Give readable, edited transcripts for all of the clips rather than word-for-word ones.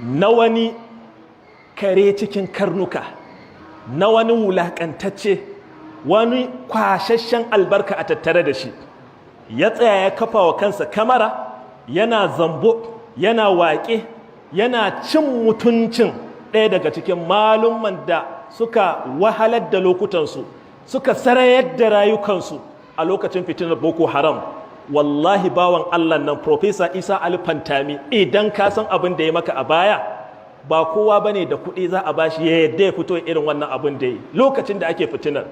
na wani kare cikin karnuka, na wani wulakantacce, wani kwashashen albarka a tattare da shi, ya tsaya ya kafa wa kansa kamara, yana zambo, yana waƙe, yana cin mutuncin ɗaya daga cikin malumman da suka wahalar da lokutansu, suka sarayar da rayukansu a lokacin fitinar Boko Haram. Wallahi bawan Allah nan Profesa Isa Ali Fantami, idan ka san abin da ya maka a baya, ba kowa bane da kuɗi za a bashi ya yadda ya fito irin wannan abin da ya yi lokacin da ake fitinar.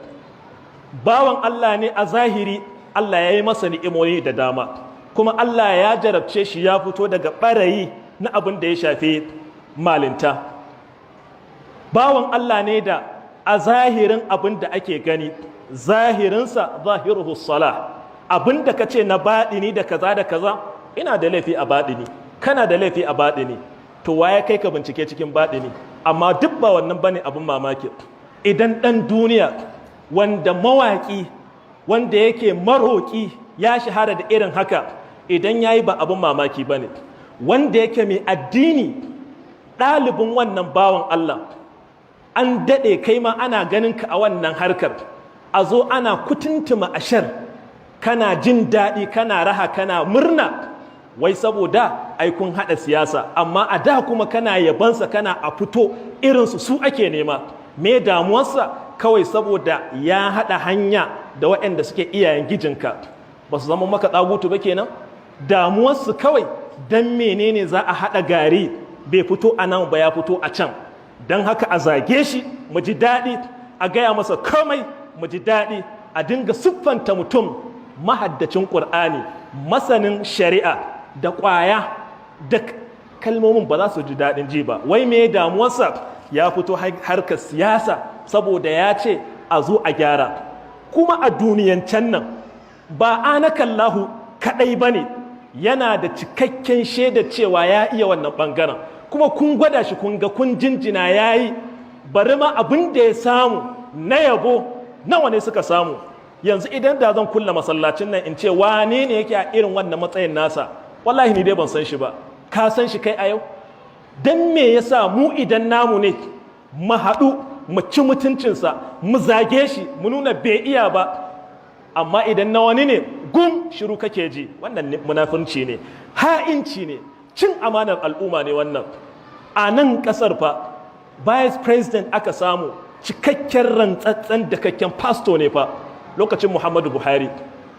Bawan Allah ne a zahiri, Allah ya yi masa ni'imomi da dama, kuma Allah ya jarabce shi ya fito daga ɓarayi na abin da ya shafi malinta. Bawan Allah ne da a zahirin abin da ake gani, zahirinsa zahiruhu salah, abin da ka ce na baɗini da kaza, ina da laifi a baɗini, kana da laifi a baɗini, to waye kai ka bincike cikin baɗini? Amma duk ba wannan bane abin mamaki. Idan ɗan duniya wanda mawaƙi, wanda yake maroƙi ya shahara da irin haka, idan ya yi ba abin mamaki ba ne. Wanda yake mai addini, ɗalibin wannan bawan Allah, an daɗe kai ma ana ganin ka a wannan harkar, a zo ana kutuntuma ashar, kana jin daɗi, kana raha, kana murna, wai saboda ai kun haɗa siyasa, amma a da kuma kana yabansa, kana a fito irinsu su ake nema. Me damuwarsa? Kawai saboda ya haɗa hanya da waɗanda suke iyayen gijinka, ba su zama maka tsagutu ba kenan? Damuwarsu kawai don menene za a haɗa gari, bai fito a nan ba ya fito a can, don haka a zage shi mu ji daɗi, a gaya masa komai mu ji daɗi, a dinga siffanta mutum mahaddacin ƙur'ani, masanin shari'a da ƙwaya, da kalmomin ba za su ji daɗin ji ba. Wai me damuwarsa? Ya fito harkar siyasa saboda ya ce a zo a gyara. Kuma a duniyancan nan ba anakallahu kaɗai ba ne, yana da cikakken shaida cewa ya iya wannan ɓangaren, kuma kun gwada shi, kun ga, kun jinjina ya yi. Bari ma abin da ya samu na yabo, nawa ne suka samu? Yanzu idan da zan kulla masallacin nan in ce wane ne yake a irin wannan matsayin nasa, wallahi ni dai ban san shi ba. Ka san shi kai a yau? Don me yasa mu idan namu ne mu haɗu mu ci mutuncinsa, mu zage shi, mu nuna bai iya ba, amma idan na wani ne gum shiru kake ji? Wannan munafurci ne, ha'inci ne, cin amanar al'umma ne wannan. A nan ƙasar fa vice president aka samu cikakken rantsatsen da kakken pasto ne fa lokacin Muhammadu Buhari.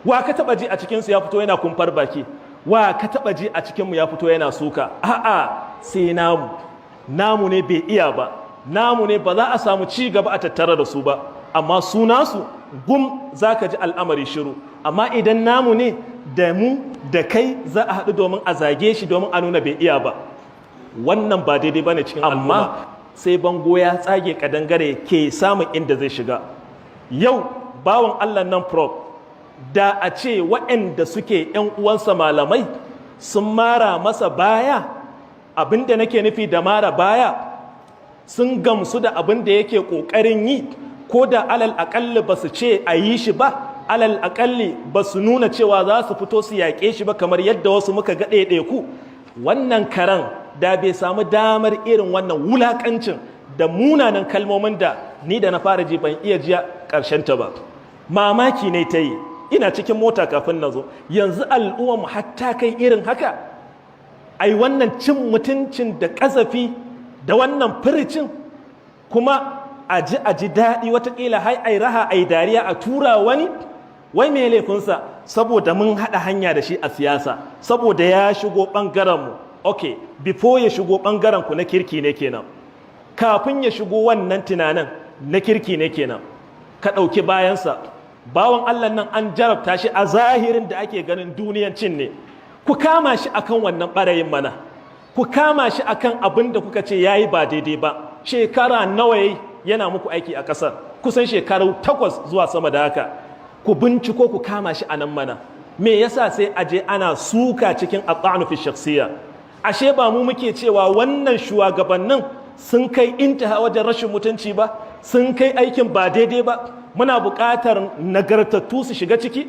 Wa ka taɓa ji a cikinsu ya fito yana kumfar baki? Wa ka taɓa ji a cikinmu ya fito yana suka? A'a, sai namu ne bai iya ba, namu ne ba za a samu ci gaba a tattara da su ba, amma su nasu gum za ka ji al'amari shiru. Amma idan namu ne, da mu da kai za a haɗu domin a zage shi, domin a nuna bai iya ba. Wannan ba daidai ba ne cikin al'umma. Amma sai bango ya tsage kadangare ke samun inda zai shiga. Yau bawan Allah nan Prof, da a ce waɗanda suke ‘yan uwansa malamai sun mara masa baya, abinda nake nufi da mara baya, sun gamsu da abin da yake ƙoƙarin yi, ko da alal aƙalli ba su ce a yi shi ba, alal aƙalli ba su nuna cewa za su fito su yaƙe shi ba kamar yadda wasu muka ga ɗaiɗaiku, wannan karan da bai samu damar irin wannan wulaƙancin da munanan kalmomin da ni da na fara ji ban iya jiya ƙarshenta ba. Mamaki ne ta yi, ina cikin mota kafin na zo, yanzu al'umma hatta kai irin haka? Ai wannan cin mutuncin da ƙazafi da wannan firicin, kuma a ji daɗi, watakila hai ai raha ai dariya a tura wani? Wai me laifinsa? Saboda mun haɗa hanya da shi a siyasa, saboda ya shigo ɓangarenmu. Ok, before ya shigo ɓangarenku na kirki ne kenan, kafin ya shigo wannan tunanin na kirki ne kenan, ka ɗauki bayansa. Bawan Allah nan an jarabta shi a zahirin da ake ganin duniyancin ne, ku kama shi akan wannan ɓarayin mana, ku kama shi akan abin da kuka ce ya yi ba daidai ba. Shekara nawa yayi yana muku aiki a ƙasar? Kusan shekaru 8 zuwa sama da haka. Ku binciko ku kama shi a nan mana. Me yasa sai aje ana suka cikin at-ta'nu fi shakhsiyya? Ashe ba mu muke cewa wannan shugabannin sun kai intaha wajen rashin mutunci ba, sun kai aikin ba daidai ba, muna buƙatar nagartattu su shiga ciki?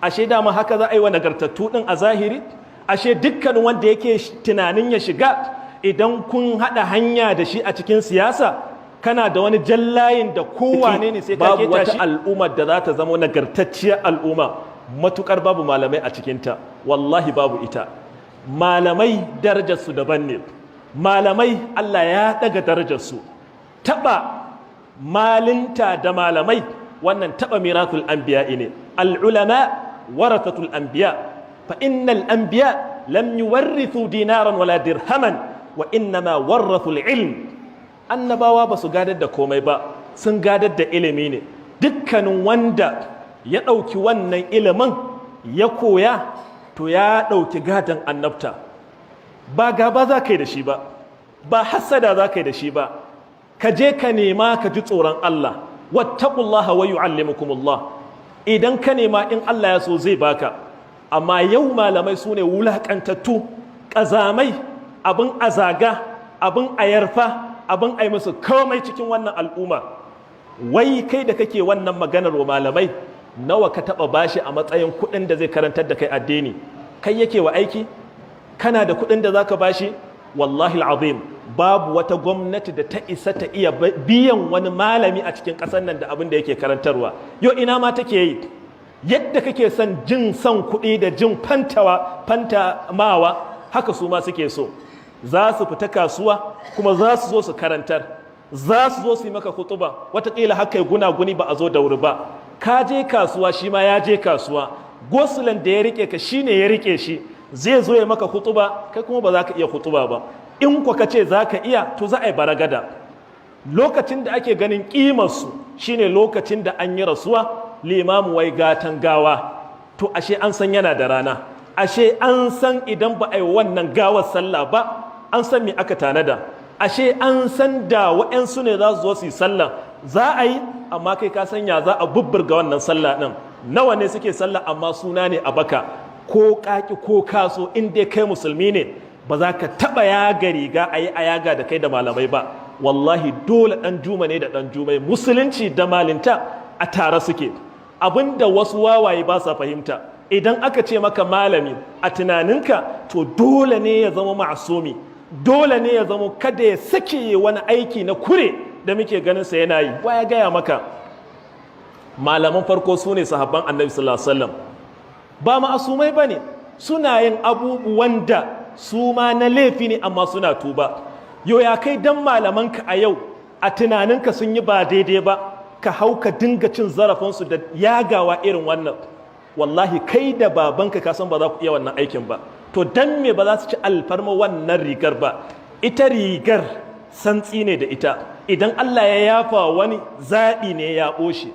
Ashe dama haka za a yi wa nagartattu ɗin a zahiri? Ashe dukkan wanda yake tunanin ya shiga idan kun haɗa hanya da shi a cikin siyasa kana da wani jallayin da kowane ne sai ka keta shi. Babu wata al'umma da za ta zama nagartacciyar al'umma matukar babu malamai a cikinta, wallahi babu ita. Malamai darajarsu daban ne, malamai Allah ya daga darajarsu. Taɓa malinta da malamai wannan taɓa miratul anbiya ne. Al'ulama warathatul anbiya, fa innal anbiya lam yuwarrithu dinaran wala dirhaman wa innama warrathul ilm. Annabawa ba su gadar da komai ba, sun gadar da ilimi ne. Dukkanin wanda ya ɗauki wannan ilimin ya koya to ya ɗauki gadon annabta. Ba gaba za ka yi da shi ba, ba hassada za ka yi da shi ba. Ka je ka nema ka ji tsoron Allah, wattaqullaha wa yu'allimukumullah. Idan ka nema in Allah ya so zai baka. Amma yau malamai su ne wulaƙantattu, ƙazamai, abin azaga, abin ayarfa, abin ai musu komai cikin wannan al'umma. Wai kai da kake wannan maganar wa malamai, nawa ka taɓa bashi a matsayin kuɗin da zai karantar da kai addini? Kai yake wa aiki? Kana da kuɗin da za ka bashi? Wallahi al'azim, babu wata gwamnati da ta isa ta iya biyan wani malami a cikin ƙasar nan da abin da yake karantarwa. Yo ina ma take yi? Yadda kake son jin son kuɗi da jin fantamawa, haka su ma suke so. Za su fita kasuwa kuma za su zo su karantar, za su zo su yi maka hutuba, wataƙila haka yi gunaguni ba a zo da wuri ba. Ka je kasuwa shi ma ya je kasuwa, gosulan da ya rike ka shi ne ya rike shi, zai zo ya maka hutuba, kai kuma ba za ka iya hutuba ba. In kwa ka ce za ka iya, to za a yi baragada. Lokacin da ake ganin ƙimarsu shi ne lokacin da an yi rasuwa, limamu wai gatan gawa, to ashe an san yana da rana, ashe an san idan ba a yi wannan gawar sallah ba, an san me aka tanada, ashe an san da waɗansu ne za su zo su yi sallah, za a yi, amma kai ka sanya za a bubburga wannan sallah ɗin. Nawa ne suke sallah amma suna ne a baka, ko kaki ko kaso, in dai kai musulmi ne ba za ka taɓa yaga riga a yi a yaga da kai da malamai ba. Wallahi dole ɗan juma ne da ɗan jumai, musulunci da malinta a tare suke. Abinda wasu wawaye ba sa fahimta, idan aka ce maka malami a tunaninka, to dole ne ya zama ma'asumi, dole ne ya zama kada ya sake wani aiki na kure da muke ganin sa yana yi. Wa ya gaya maka? Malaman farko su ne sahabban annabi sallallahu alaihi wasallam, ba ma'asumai bane, suna yin abubuwan da su ma na laifi ne amma suna tuba. Yo ya kai dan malamanka a yau a tunaninka sun yi ba daidai ba, ka hau ka dinga cin zarafinsu da yagawa irin wannan? Wallahi kai da babanka ka san ba za ku iya wannan aikin ba. To dan me ba za su ci alfarma wannan rigar ba? Ita rigar santsi ne da ita, idan Allah ya yafa wani zaɓi ne ya ɓoshe.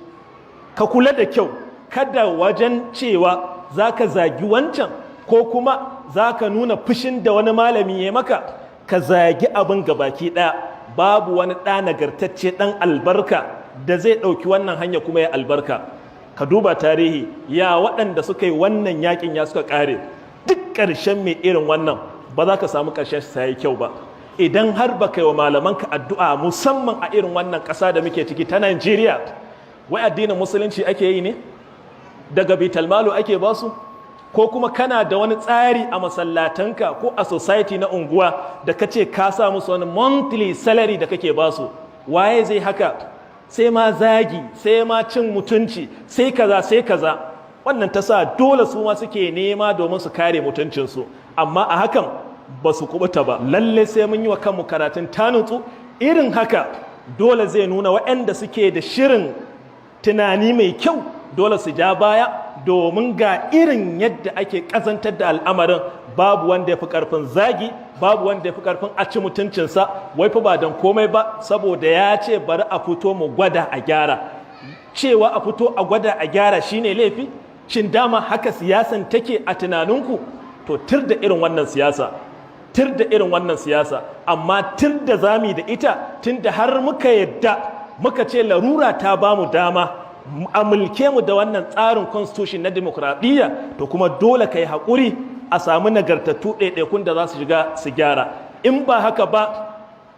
Ka kula da kyau, kada wajen cewa za ka zagi wancan ko kuma za ka nuna fushin da wani malami ya maka, ka zagi abin gabaki ɗaya. Babu wani ɗa nagartacce ɗan albarka da zai ɗauki wannan hanya kuma ya albarka. Ka duba tarihi, ya waɗanda suka yi wannan yakin ya suka ƙare. Duk ƙarshen mai irin wannan ba za ka samu ƙarshen sa yi kyau ba. Idan har ba kai wa malamanka addu'a, musamman a irin wannan ƙasa da muke ciki ta Najeriya, wai addinin musulunci ake yi ne? Daga bitalmalu ake ba su? Ko kuma kana da wani tsari a masallatanka ko a society na unguwa da ka ce ka sa musu wani monthly salary da kake ba su? Waye zai haka? Sai ma zagi, sai ma cin mutunci, sai kaza sai kaza. Wannan ta sa dole su ma suke nema domin su kare mutuncinsu, amma a hakan ba su kubuta ba. Lalle sai mun yi wa kanmu karatun tanutsu. Irin haka dole zai nuna waɗanda suke da shirin tunani mai kyau dole su ja baya, domin ga irin yadda ake ƙazantar da al'amarin. Babu wanda ya fi ƙarfin zagi, babu wanda ya fi ƙarfin a ci mutuncinsa, wai fa ba don komai ba, saboda ya ce bari a fito mu gwada a gyara. Cewa a fito a gwada a gyara shine laifi? Shin dama haka siyasan take a tunaninku? To tir da irin wannan siyasa, tir da irin wannan siyasa, amma tir da zami da ita, tun da har muka yadda muka ce larura ta ba mu dama a mulke mu da wannan tsarin constitution na demokradiyya, to kuma dole ka yi haƙuri a samu nagartattu ɗaiɗaikun da za su shiga su gyara. In ba haka ba,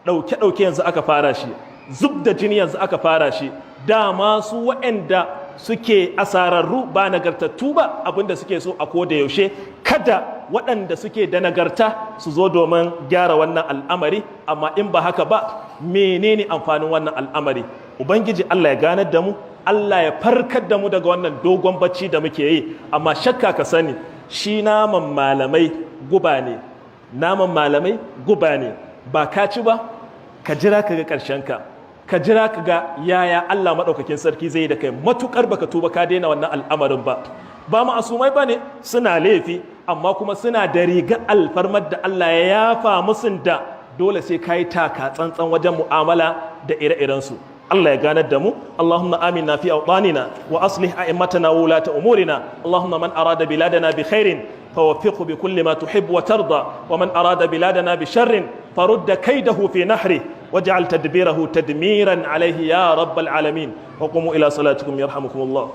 ɗauke-ɗauke yanzu aka fara shi, zub da jini yanzu aka fara shi. Dama su waɗanda suke asararru ba nagartattu ba, abinda suke so a koda yaushe kada waɗanda suke da nagarta su zo domin gyara wannan al'amari. Amma in ba haka ba, menene amfanin wannan al'amari? Ubangiji Allah ya ganar da mu, Allah ya farkar da mu daga wannan dogon bacci da muke yi. Amma shakka ka sani, shi naman malamai guba ne, naman malamai guba ne. Ba ka ci ba, ka jira ka ga ƙarshenka, ka jira ka ga yaya Allah maɗaukakin sarki zai yi da kai, matuƙar baka tuba ka daina wannan al'amarin ba. Ba ma'asumai ba ne, suna laifi, amma kuma suna da riga alfarmar da Allah ya yafa musun da dole sai ka yi taka tsantsan wajen mu'amala da ire-irensu. Allah ya ganar da mu. Allahumma amina fi awtanina wa aslih a'immatana wa ulata umurina. Allahumma man arada biladana bi khairin فوفقه بكل ما تحب وترضى ومن أراد بلادنا بشر فرد كيده في نحره واجعل تدبيره تدميرا عليه يا رب العالمين وقوموا إلى صلاتكم يرحمكم الله.